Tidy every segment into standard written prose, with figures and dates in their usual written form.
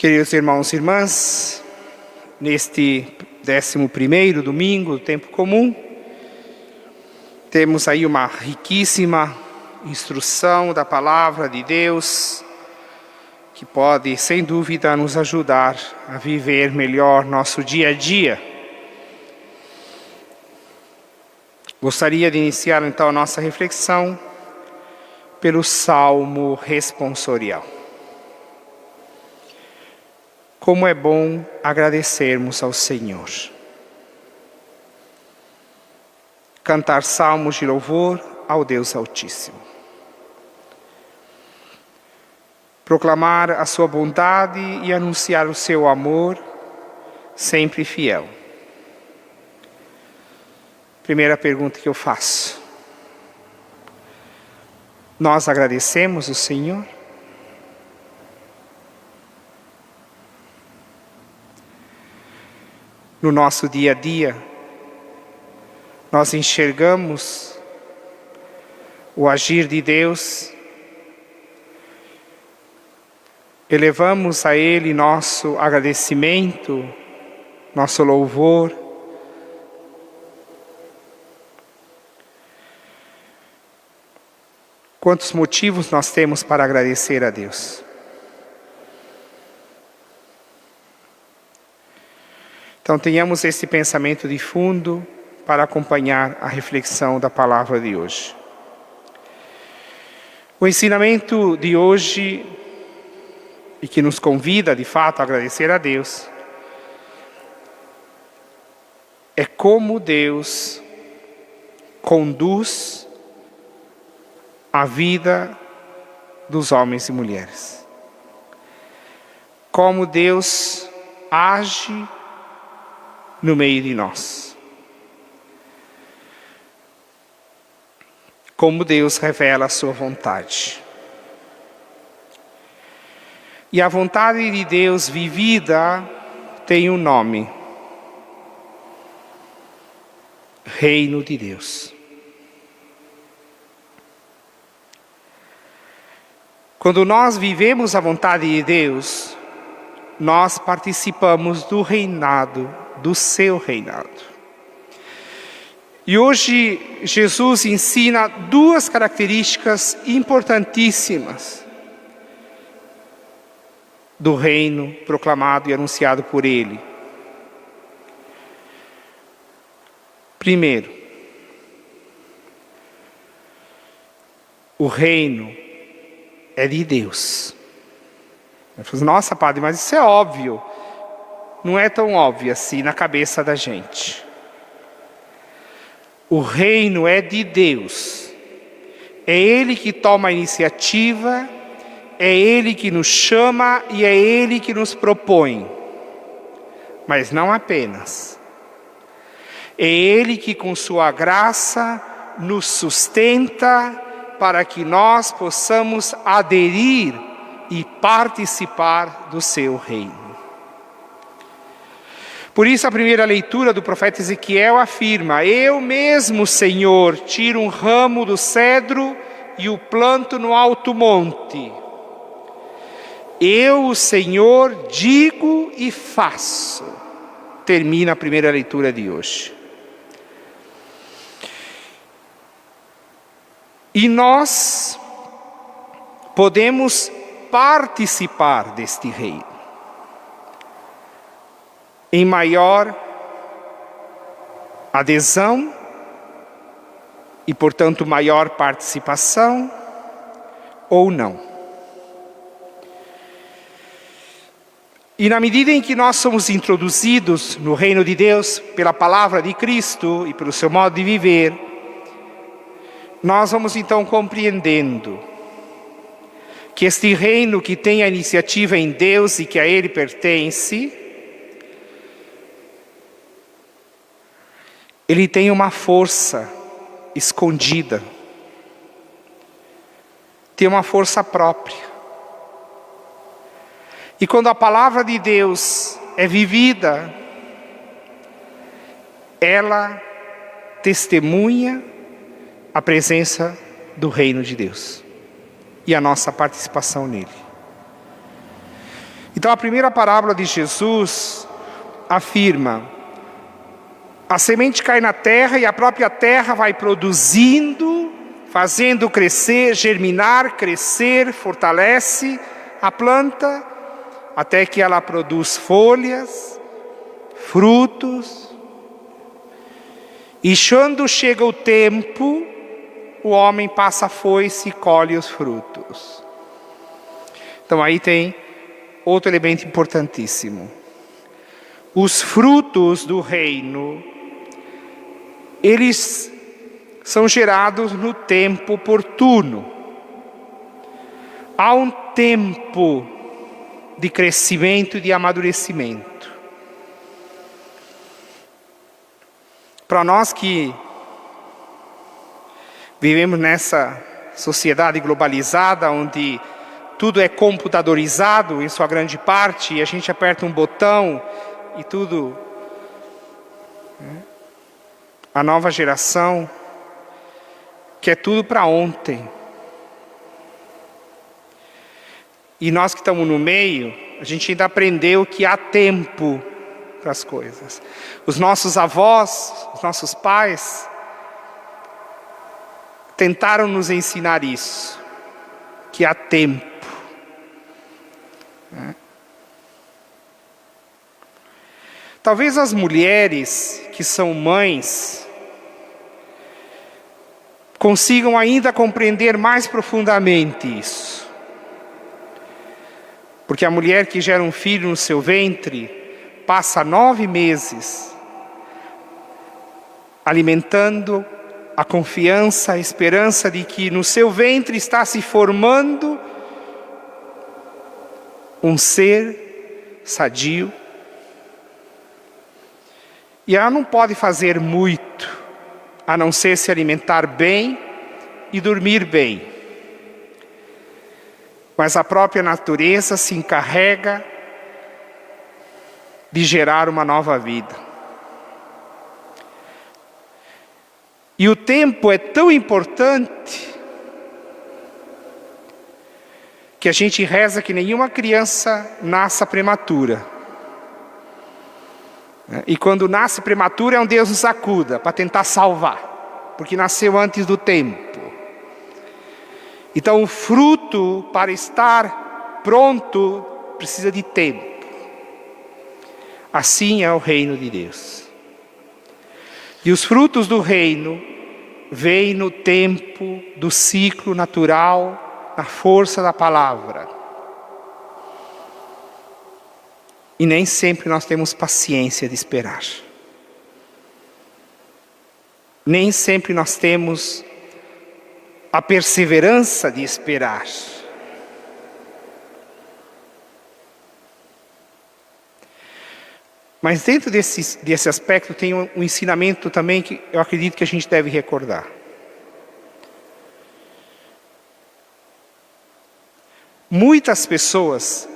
Queridos irmãos e irmãs, neste 11º domingo do tempo comum, temos aí uma riquíssima instrução da palavra de Deus, que pode, sem dúvida, nos ajudar a viver melhor nosso dia a dia. Gostaria de iniciar então a nossa reflexão pelo Salmo responsorial. Como é bom agradecermos ao Senhor. Cantar salmos de louvor ao Deus Altíssimo. Proclamar a sua bondade e anunciar o seu amor, sempre fiel. Primeira pergunta que eu faço. Nós agradecemos o Senhor? No nosso dia a dia, nós enxergamos o agir de Deus, elevamos a Ele nosso agradecimento, nosso louvor. Quantos motivos nós temos para agradecer a Deus? Então tenhamos esse pensamento de fundo para acompanhar a reflexão da palavra de hoje. O ensinamento de hoje, e que nos convida de fato a agradecer a Deus, é como Deus conduz a vida dos homens e mulheres. Como Deus age no meio de nós. Como Deus revela a sua vontade. E a vontade de Deus vivida tem um nome. Reino de Deus. Quando nós vivemos a vontade de Deus, nós participamos do reinado, do seu reinado. E hoje Jesus ensina duas características importantíssimas do reino proclamado e anunciado por Ele. Primeiro, o reino é de Deus. Eu falo, nossa, padre, mas isso é óbvio. Não é tão óbvio assim na cabeça da gente. O reino é de Deus. É Ele que toma a iniciativa, é Ele que nos chama e é Ele que nos propõe. Mas não apenas. É Ele que com sua graça nos sustenta para que nós possamos aderir e participar do seu reino. Por isso a primeira leitura do profeta Ezequiel afirma: eu mesmo, Senhor, tiro um ramo do cedro e o planto no alto monte. Eu, o Senhor, digo e faço. Termina a primeira leitura de hoje. E nós podemos participar deste reino. Em maior adesão e, portanto, maior participação ou não. E na medida em que nós somos introduzidos no reino de Deus pela palavra de Cristo e pelo seu modo de viver, nós vamos então compreendendo que este reino que tem a iniciativa em Deus e que a Ele pertence, ele tem uma força escondida, tem uma força própria. E quando a palavra de Deus é vivida, ela testemunha a presença do reino de Deus e a nossa participação nele. Então a primeira parábola de Jesus afirma: a semente cai na terra e a própria terra vai produzindo, fazendo crescer, germinar, crescer, fortalece a planta, até que ela produz folhas, frutos. E quando chega o tempo, o homem passa a foice e colhe os frutos. Então aí tem outro elemento importantíssimo. Os frutos do reino, eles são gerados no tempo oportuno. Há um tempo de crescimento e de amadurecimento. Para nós que vivemos nessa sociedade globalizada, onde tudo é computadorizado em sua grande parte, e a gente aperta um botão e tudo, a nova geração quer tudo para ontem. E nós que estamos no meio, a gente ainda aprendeu que há tempo para as coisas. Os nossos avós, os nossos pais, tentaram nos ensinar isso, que há tempo. Talvez as mulheres que são mães consigam ainda compreender mais profundamente isso. Porque a mulher que gera um filho no seu ventre passa 9 meses alimentando a confiança, a esperança de que no seu ventre está se formando um ser sadio. E ela não pode fazer muito, a não ser se alimentar bem e dormir bem. Mas a própria natureza se encarrega de gerar uma nova vida. E o tempo é tão importante que a gente reza que nenhuma criança nasça prematura. E quando nasce prematura é um Deus nos acuda para tentar salvar, porque nasceu antes do tempo. Então o fruto para estar pronto precisa de tempo. Assim é o reino de Deus. E os frutos do reino vêm no tempo do ciclo natural, na força da palavra. E nem sempre nós temos paciência de esperar. Nem sempre nós temos a perseverança de esperar. Mas dentro desse aspecto tem um ensinamento também que eu acredito que a gente deve recordar. Muitas pessoas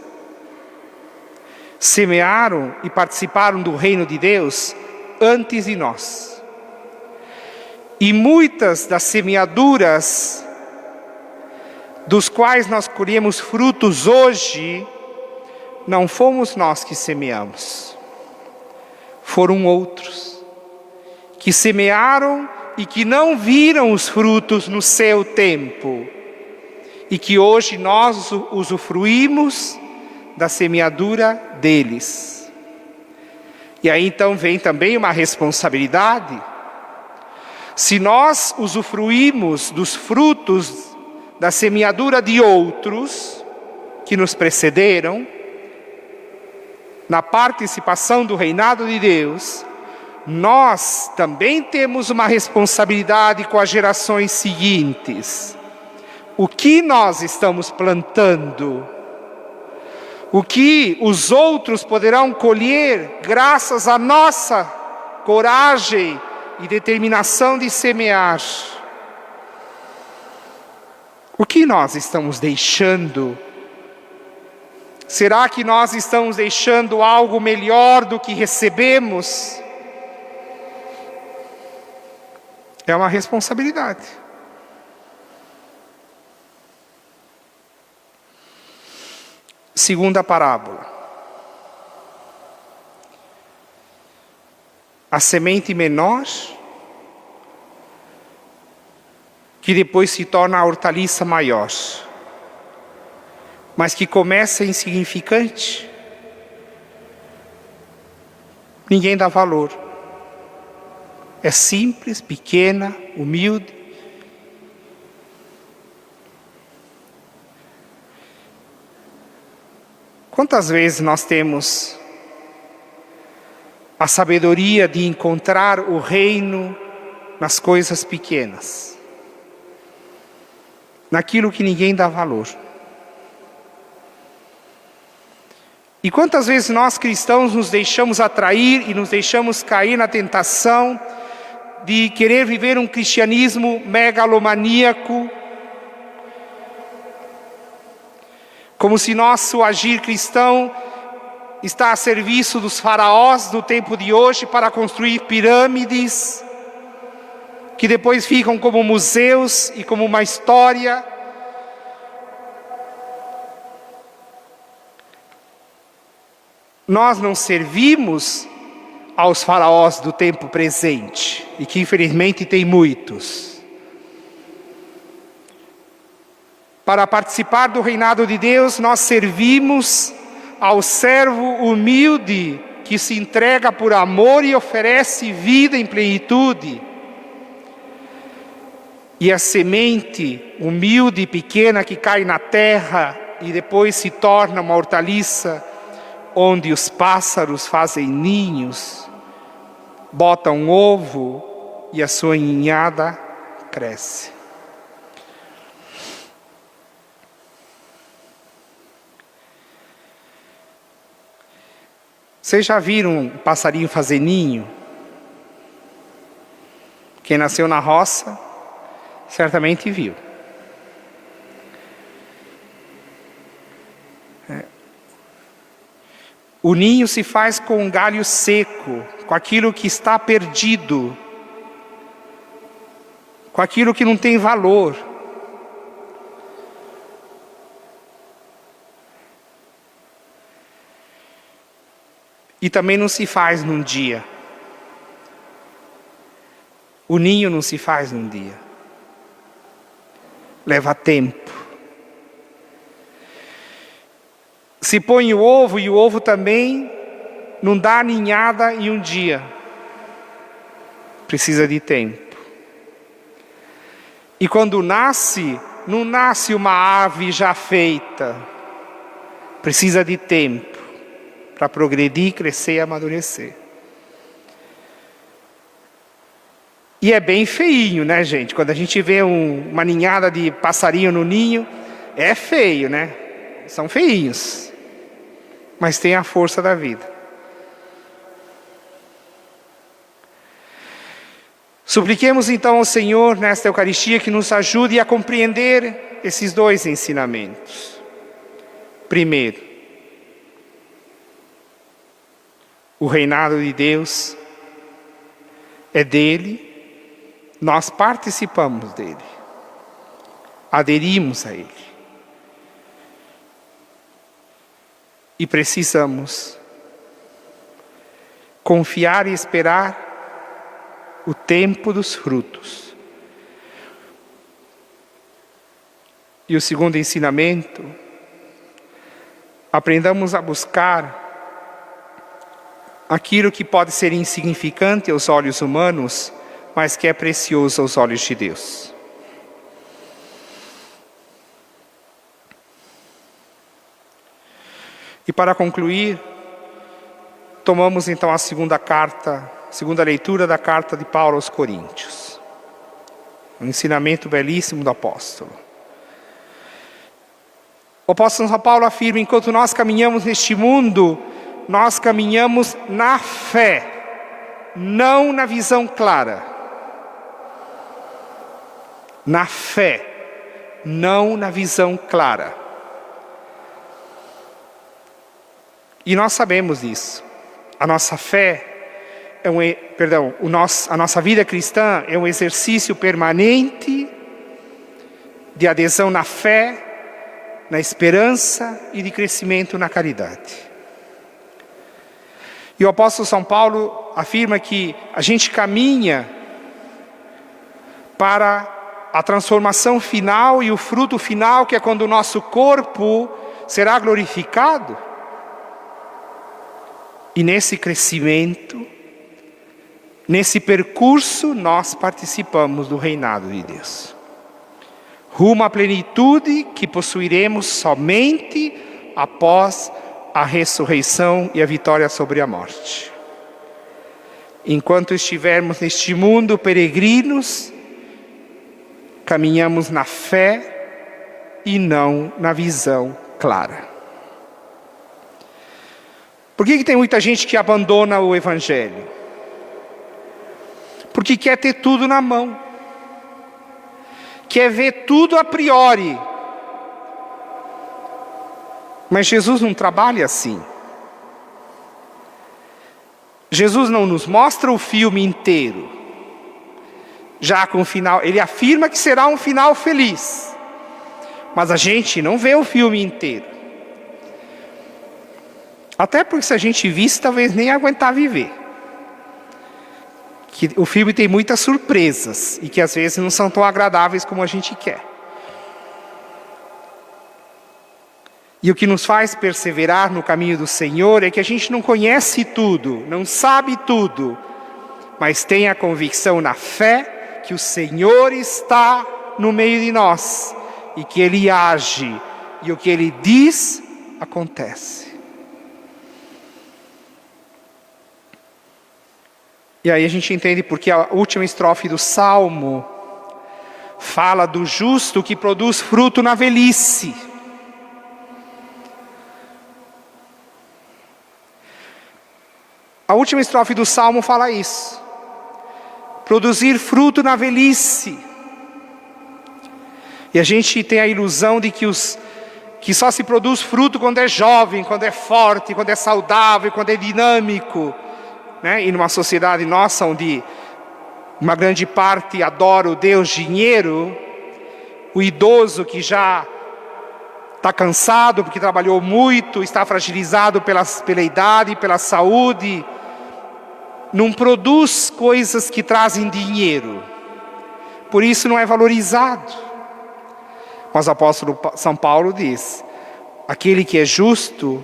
semearam e participaram do reino de Deus antes de nós. E muitas das semeaduras dos quais nós colhemos frutos hoje, não fomos nós que semeamos. Foram outros que semearam e que não viram os frutos no seu tempo. E que hoje nós usufruímos da semeadura deles. E aí então vem também uma responsabilidade. Se nós usufruímos dos frutos da semeadura de outros que nos precederam, na participação do reinado de Deus, nós também temos uma responsabilidade com as gerações seguintes. O que nós estamos plantando? O que os outros poderão colher graças à nossa coragem e determinação de semear? O que nós estamos deixando? Será que nós estamos deixando algo melhor do que recebemos? É uma responsabilidade. Segunda parábola. a semente menor, que depois se torna a hortaliça maior, mas que começa insignificante. Ninguém dá valor. É simples, pequena, humilde. Quantas vezes nós temos a sabedoria de encontrar o reino nas coisas pequenas, naquilo que ninguém dá valor. E quantas vezes nós cristãos nos deixamos atrair e nos deixamos cair na tentação de querer viver um cristianismo megalomaníaco, como se nosso agir cristão está a serviço dos faraós do tempo de hoje para construir pirâmides, que depois ficam como museus e como uma história. Nós não servimos aos faraós do tempo presente, e que infelizmente tem muitos. Para participar do reinado de Deus, nós servimos ao servo humilde que se entrega por amor e oferece vida em plenitude. E a semente humilde e pequena que cai na terra e depois se torna uma hortaliça, onde os pássaros fazem ninhos, botam um ovo e a sua ninhada cresce. Vocês já viram um passarinho fazer ninho? Quem nasceu na roça, certamente viu. O ninho se faz com um galho seco, com aquilo que está perdido, com aquilo que não tem valor. E também não se faz num dia. O ninho não se faz num dia. Leva tempo. Se põe o ovo, e o ovo também não dá ninhada em um dia. Precisa de tempo. E quando nasce, não nasce uma ave já feita. Precisa de tempo para progredir, crescer e amadurecer. E é bem feinho, né, gente? Quando a gente vê uma ninhada de passarinho no ninho, é feio, né? São feinhos, mas tem a força da vida. Supliquemos então ao Senhor nesta Eucaristia que nos ajude a compreender esses dois ensinamentos. Primeiro, o reinado de Deus é dele, nós participamos dele, aderimos a ele. E precisamos confiar e esperar o tempo dos frutos. E o segundo ensinamento, aprendamos a buscar aquilo que pode ser insignificante aos olhos humanos, mas que é precioso aos olhos de Deus. E para concluir, tomamos então a segunda leitura da carta de Paulo aos Coríntios. Um ensinamento belíssimo do apóstolo. O apóstolo São Paulo afirma: enquanto nós caminhamos neste mundo, nós caminhamos na fé, não na visão clara. Na fé, não na visão clara. E nós sabemos disso. A nossa fé a nossa vida cristã é um exercício permanente de adesão na fé, na esperança e de crescimento na caridade. E o apóstolo São Paulo afirma que a gente caminha para a transformação final e o fruto final, que é quando o nosso corpo será glorificado. E nesse crescimento, nesse percurso, nós participamos do reinado de Deus. Rumo à plenitude que possuiremos somente após a ressurreição e a vitória sobre a morte. Enquanto estivermos neste mundo peregrinos, caminhamos na fé e não na visão clara. Por que tem muita gente que abandona o Evangelho? Porque quer ter tudo na mão. Quer ver tudo a priori. Mas Jesus não trabalha assim. Jesus não nos mostra o filme inteiro, já com o final. Ele afirma que será um final feliz, mas a gente não vê o filme inteiro. Até porque se a gente visse, talvez nem aguentar viver. Que o filme tem muitas surpresas e que às vezes não são tão agradáveis como a gente quer. E o que nos faz perseverar no caminho do Senhor é que a gente não conhece tudo, não sabe tudo, mas tem a convicção na fé que o Senhor está no meio de nós e que Ele age e o que Ele diz acontece. E aí a gente entende porque a última estrofe do Salmo fala do justo que produz fruto na velhice. A última estrofe do Salmo fala isso. Produzir fruto na velhice. E a gente tem a ilusão de que só se produz fruto quando é jovem, quando é forte, quando é saudável, quando é dinâmico. E numa sociedade nossa onde uma grande parte adora o Deus dinheiro, o idoso que já está cansado porque trabalhou muito, está fragilizado pela idade, pela saúde, não produz coisas que trazem dinheiro, por isso não é valorizado. Mas o apóstolo São Paulo diz, aquele que é justo,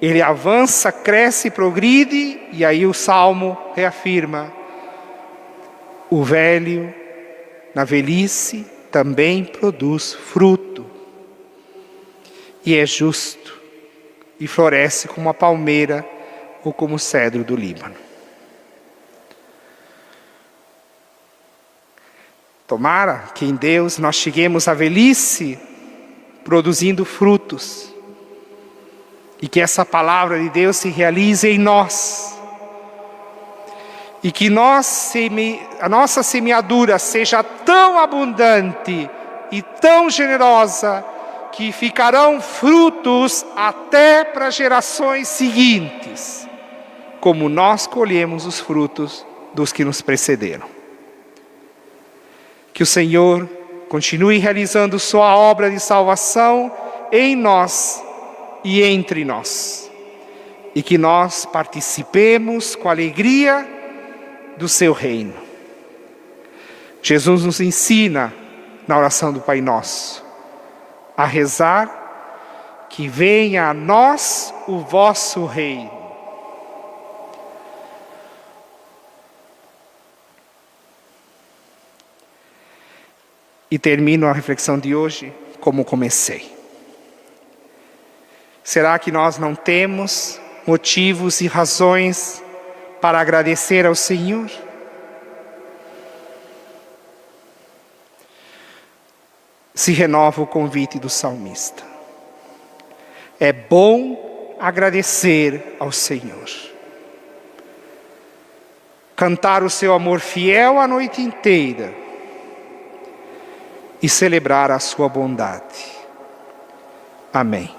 ele avança, cresce, progride, e aí o Salmo reafirma, o velho, na velhice, também produz fruto. E é justo, e floresce como a palmeira ou como o cedro do Líbano. Tomara que em Deus nós cheguemos à velhice produzindo frutos. E que essa palavra de Deus se realize em nós. E que a nossa semeadura seja tão abundante e tão generosa que ficarão frutos até para gerações seguintes, como nós colhemos os frutos dos que nos precederam. Que o Senhor continue realizando sua obra de salvação em nós e entre nós, e que nós participemos com alegria do seu reino. Jesus nos ensina na oração do Pai Nosso a rezar que venha a nós o vosso reino. E termino a reflexão de hoje como comecei. Será que nós não temos motivos e razões para agradecer ao Senhor? Se renova o convite do salmista. É bom agradecer ao Senhor. Cantar o seu amor fiel a noite inteira e celebrar a sua bondade. Amém.